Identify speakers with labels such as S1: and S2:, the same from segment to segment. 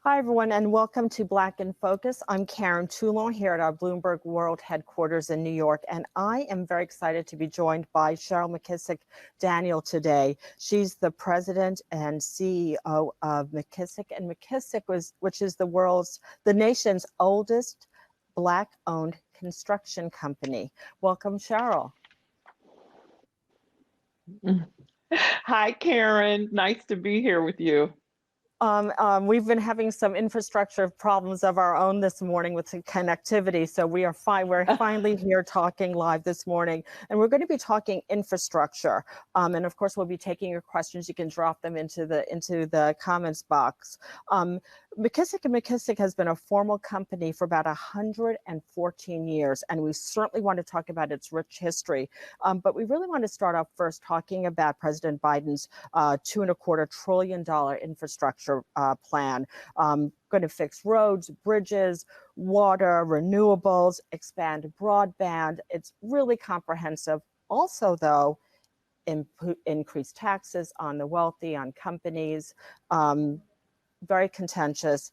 S1: Hi, everyone, and welcome to Black in Focus. I'm Karen Toulon here at our Bloomberg World headquarters in New York, and I am very excited to be joined by Cheryl McKissack Daniel today. She's the president and CEO of McKissack McKissack, which is the nation's oldest Black-owned construction company. Welcome, Cheryl.
S2: Hi, Karen. Nice to be here with you.
S1: We've been having some infrastructure problems of our own this morning with the connectivity, so we are fine. We're finally here talking live this morning, and we're going to be talking infrastructure. And of course, we'll be taking your questions. You can drop them into the comments box. McKissack McKissack has been a formal company for about 114 years, and we certainly want to talk about its rich history. But we really want to start off first talking about President Biden's $2.25 trillion infrastructure plan, going to fix roads, bridges, water, renewables, expand broadband. It's really comprehensive. Also, though, increase taxes on the wealthy, on companies, very contentious.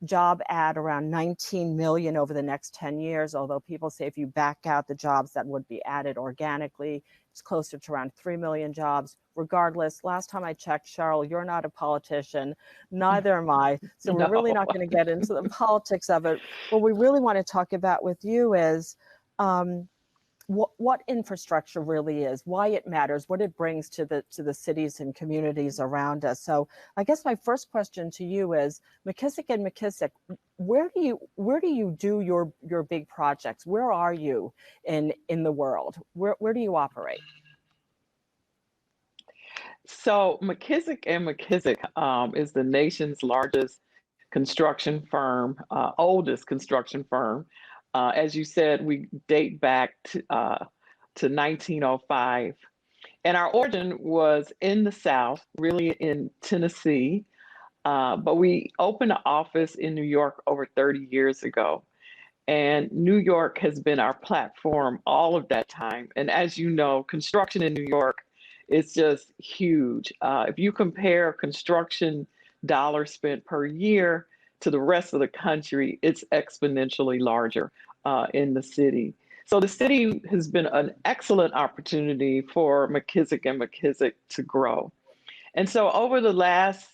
S1: Job add around 19 million over the next 10 years, although people say if you back out the jobs that would be added organically, it's closer to around 3 million jobs. Regardless, last time I checked, Cheryl, you're not a politician, neither am I, so we're really not going to get into the politics of it. What we really want to talk about with you is what infrastructure really is, why it matters, what it brings to the cities and communities around us. So I guess my first question to you is, McKissack McKissack, where do you do your big projects? Where are you in the world? Where do you operate?
S2: So McKissack McKissack is the nation's largest construction firm, oldest construction firm. As you said, we date back to 1905. And our origin was in the South, really in Tennessee. But we opened an office in New York over 30 years ago. And New York has been our platform all of that time. And as you know, construction in New York is just huge. If you compare construction dollars spent per year to the rest of the country, it's exponentially larger in the city. So the city has been an excellent opportunity for McKissack McKissack to grow. And so over the last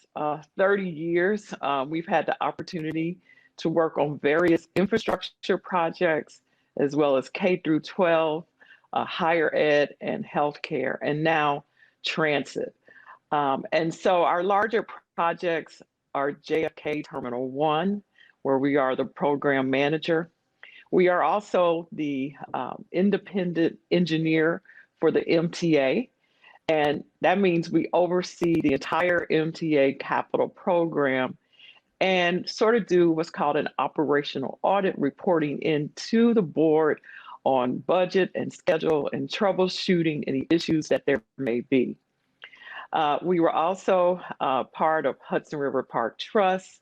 S2: 30 years, we've had the opportunity to work on various infrastructure projects, as well as K through 12, higher ed, and healthcare, and now transit. And so our larger projects are JFK Terminal 1, where we are the program manager. We are also the independent engineer for the MTA, and that means we oversee the entire MTA capital program and sort of do what's called an operational audit, reporting into the board on budget and schedule and troubleshooting any issues that there may be. We were also part of Hudson River Park Trust,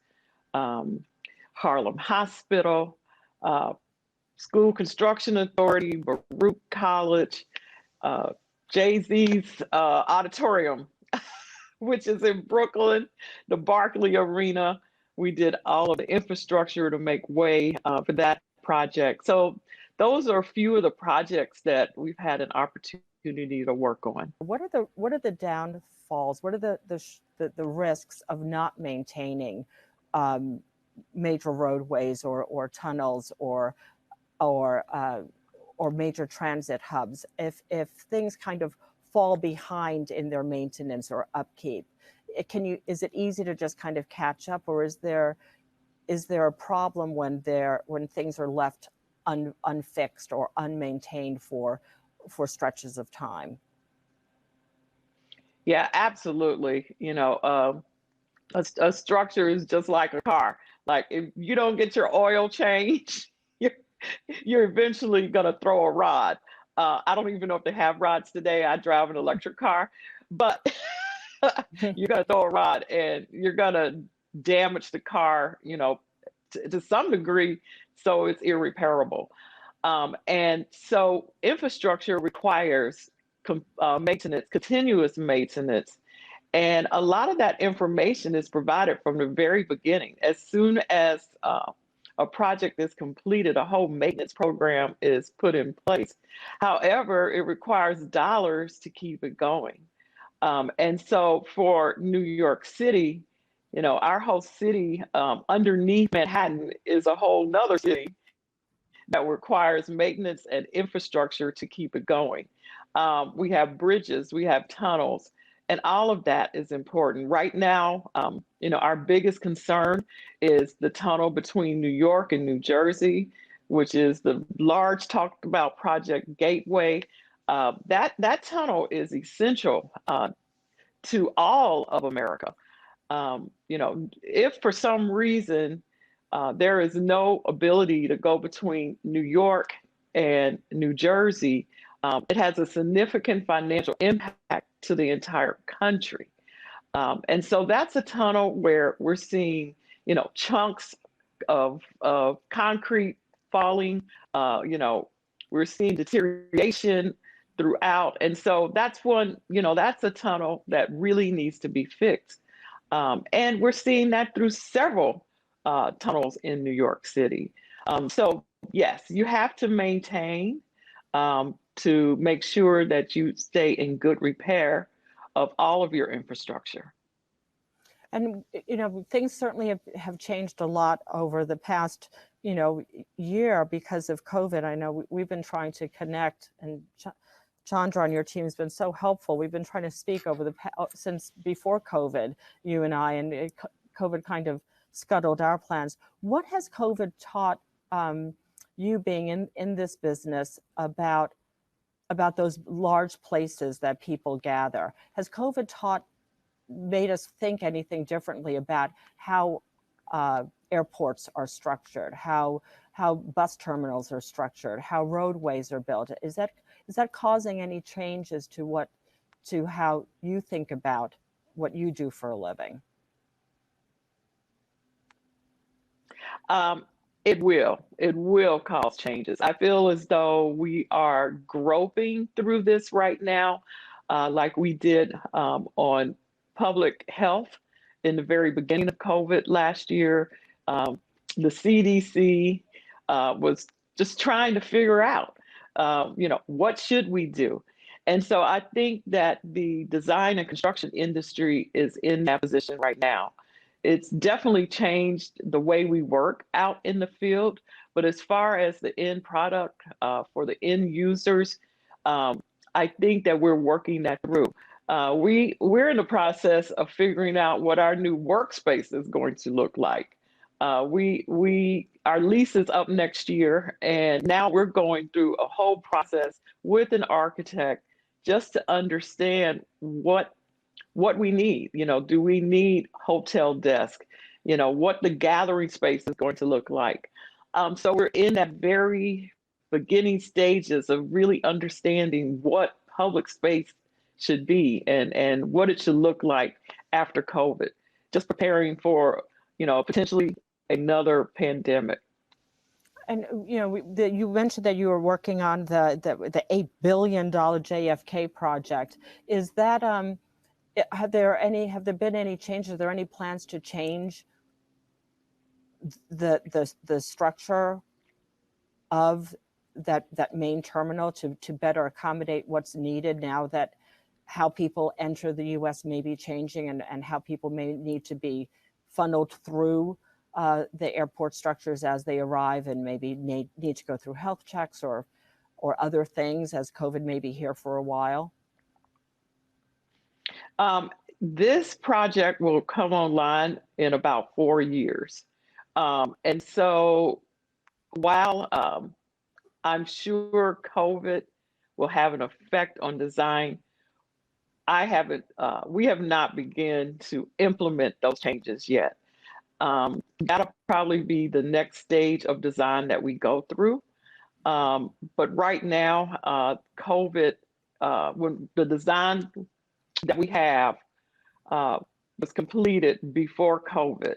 S2: Harlem Hospital, School Construction Authority, Baruch College, Jay-Z's auditorium, which is in Brooklyn, the Barclay Arena. We did all of the infrastructure to make way for that project. So those are a few of the projects that we've had an opportunity to work on.
S1: What are the downfalls? What are the risks of not maintaining major roadways or tunnels or major transit hubs if things kind of fall behind in their maintenance or upkeep? Is it easy to just kind of catch up, or is there a problem when things are left unfixed or unmaintained for stretches of time?
S2: Yeah, absolutely. You know, a structure is just like a car. Like if you don't get your oil changed, you're eventually gonna throw a rod. I don't even know if they have rods today. I drive an electric car, but you're gonna throw a rod and you're gonna damage the car, you know, to some degree, so it's irreparable. And so infrastructure requires maintenance, continuous maintenance, And a lot of that information is provided from the very beginning. As soon as a project is completed, a whole maintenance program is put in place. However, it requires dollars to keep it going. And so for New York City, our whole city underneath Manhattan is a whole nother city that requires maintenance and infrastructure to keep it going. We have bridges, we have tunnels, and all of that is important. Right now, our biggest concern is the tunnel between New York and New Jersey, which is the large talked about project Gateway. That tunnel is essential to all of America. If for some reason there is no ability to go between New York and New Jersey, it has a significant financial impact to the entire country. And so that's a tunnel where we're seeing, chunks of concrete falling. We're seeing deterioration throughout. And so that's that's a tunnel that really needs to be fixed. And we're seeing that through several tunnels in New York City. So yes, you have to maintain to make sure that you stay in good repair of all of your infrastructure.
S1: And, things certainly have changed a lot over the past, year because of COVID. I know we've been trying to connect, and Chandra on your team has been so helpful. We've been trying to speak since before COVID, you and I, and COVID kind of scuttled our plans. What has COVID taught you, being in this business, about those large places that people gather? Has COVID made us think anything differently about how airports are structured, how bus terminals are structured, how roadways are built? Is that causing any changes to how you think about what you do for a living?
S2: It will cause changes. I feel as though we are groping through this right now, like we did on public health in the very beginning of COVID last year. The CDC was just trying to figure out, what should we do? And so I think that the design and construction industry is in that position right now. It's definitely changed the way we work out in the field, but as far as the end product for the end users, I think that we're working that through. We're in the process of figuring out what our new workspace is going to look like. Our lease is up next year, and now we're going through a whole process with an architect just to understand what we need. Do we need hotel desk? What the gathering space is going to look like. So we're in that very beginning stages of really understanding what public space should be and what it should look like after COVID, just preparing for, potentially another pandemic.
S1: And you mentioned that you were working on the $8 billion JFK project. Is that have there been any changes? Are there any plans to change the structure of that main terminal to better accommodate what's needed now that how people enter the U.S. may be changing, and how people may need to be funneled through the airport structures as they arrive, and maybe need to go through health checks or other things, as COVID may be here for a while?
S2: This project will come online in about 4 years. And so while I'm sure COVID will have an effect on design, we have not begun to implement those changes yet. That'll probably be the next stage of design that we go through. But right now, COVID, when the design that we have was completed before COVID,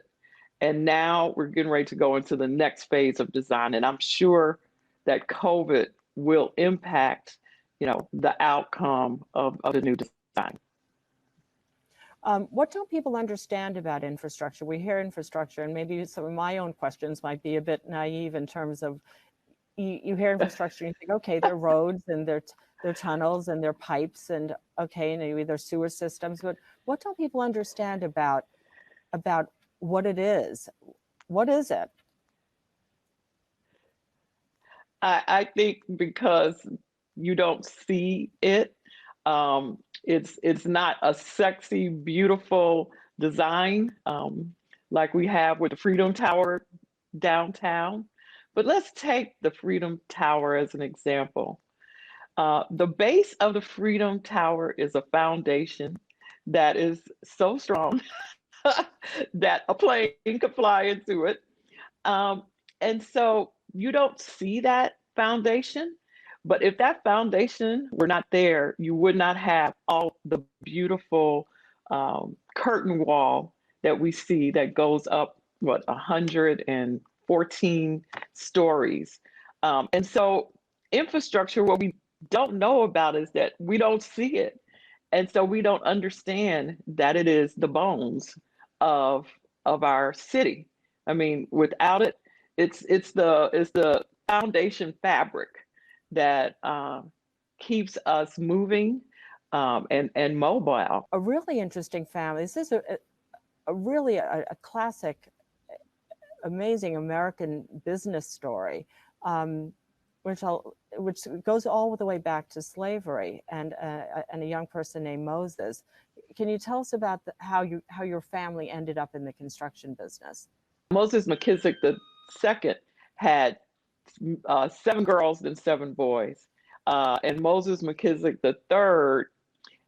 S2: and now we're getting ready to go into the next phase of design. And I'm sure that COVID will impact, the outcome of the new design.
S1: What don't people understand about infrastructure? We hear infrastructure, and maybe some of my own questions might be a bit naive in terms of you hear infrastructure and you think, okay, there are roads and there are tunnels and there are pipes and okay, maybe there's sewer systems, but what don't people understand about what it is? What is it?
S2: I think because you don't see it, it's not a sexy, beautiful design like we have with the Freedom Tower downtown. But let's take the Freedom Tower as an example. The base of the Freedom Tower is a foundation that is so strong that a plane could fly into it. Um, and so you don't see that foundation, but if that foundation were not there, you would not have all the beautiful curtain wall that we see that goes up, what, 114 stories. And so infrastructure, what we don't know about is that we don't see it. And so we don't understand that it is the bones of our city. I mean, without it, it's the foundation fabric that keeps us moving and mobile.
S1: A really interesting family. This is really a classic, amazing American business story, which goes all the way back to slavery and a young person named Moses. Can you tell us about how your family ended up in the construction business?
S2: Moses McKissack II had 7 girls and 7 boys. And Moses McKissack III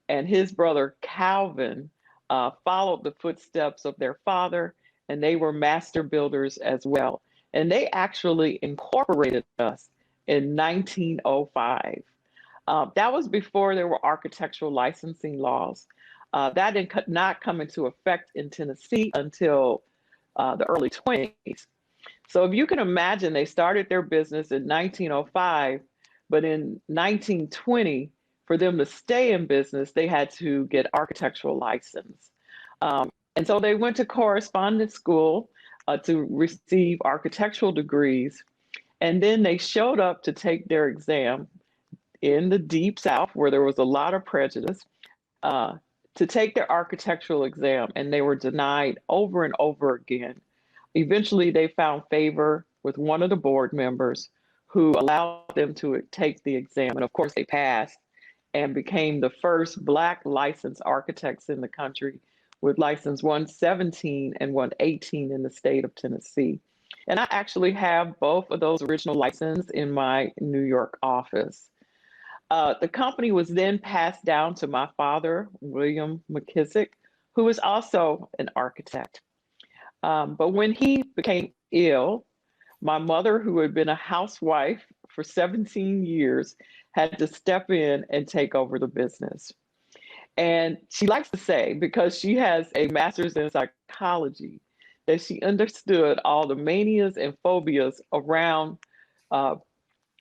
S2: and his brother Calvin followed the footsteps of their father, and they were master builders as well. And they actually incorporated us in 1905. That was before there were architectural licensing laws. That did not come into effect in Tennessee until the early 20s. So if you can imagine, they started their business in 1905, but in 1920, for them to stay in business, they had to get architectural license. And so they went to correspondence school to receive architectural degrees. And then they showed up to take their exam in the Deep South, where there was a lot of prejudice, to take their architectural exam, and they were denied over and over again. Eventually, they found favor with one of the board members who allowed them to take the exam. And of course, they passed and became the first Black licensed architects in the country, with license 117 and 118 in the state of Tennessee. And I actually have both of those original licenses in my New York office. The company was then passed down to my father, William McKissack, who was also an architect. But when he became ill, my mother, who had been a housewife for 17 years, had to step in and take over the business. And she likes to say, because she has a master's in psychology, that she understood all the manias and phobias around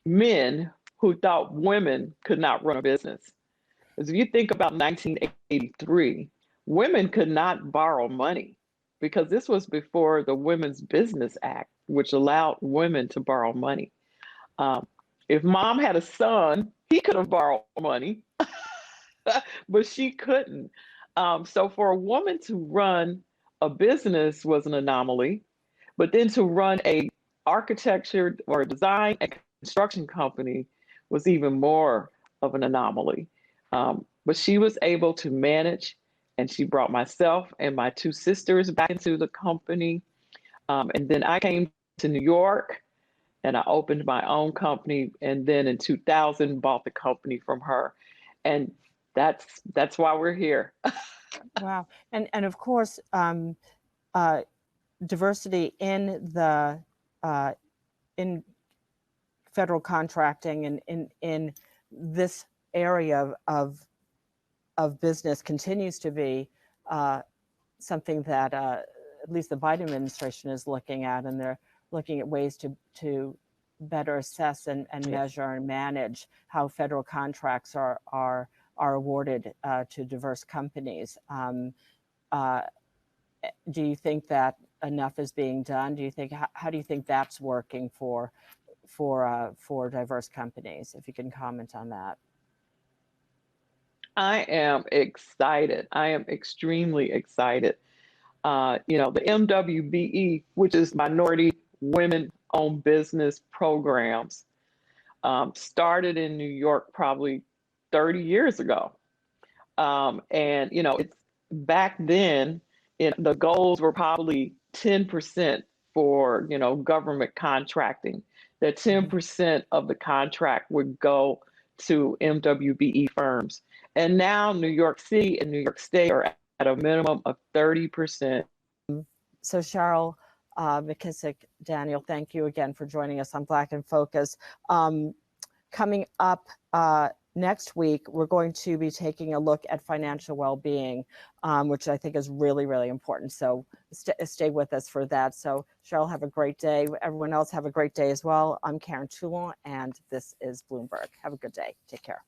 S2: men who thought women could not run a business. Because if you think about 1983, women could not borrow money, because this was before the Women's Business Act, which allowed women to borrow money. If mom had a son, he could have borrowed money, but she couldn't. So for a woman to run a business was an anomaly, but then to run a architecture or design and construction company was even more of an anomaly. But she was able to manage, and she brought myself and my 2 sisters back into the company. And then I came to New York and I opened my own company. And then in 2000, bought the company from her. And that's why we're here.
S1: Wow. And of course, diversity in the in federal contracting and in this area of business continues to be something that at least the Biden administration is looking at, and they're looking at ways to better assess and measure and manage how federal contracts are awarded to diverse companies. do you think that enough is being done? Do you think, how do you think that's working for diverse companies? If you can comment on that.
S2: I am excited. I am extremely excited. The MWBE, which is Minority Women Owned Business Programs, started in New York probably 30 years ago. It's back then, the goals were probably 10% for, government contracting. That 10% of the contract would go to MWBE firms. And now New York City and New York State are at a minimum of 30%.
S1: So Cheryl McKissack Daniel, thank you again for joining us on Black in Focus. Coming up next week, we're going to be taking a look at financial well-being, which I think is really, really important. So stay with us for that. So Cheryl, have a great day. Everyone else have a great day as well. I'm Karen Toulon, and this is Bloomberg. Have a good day. Take care.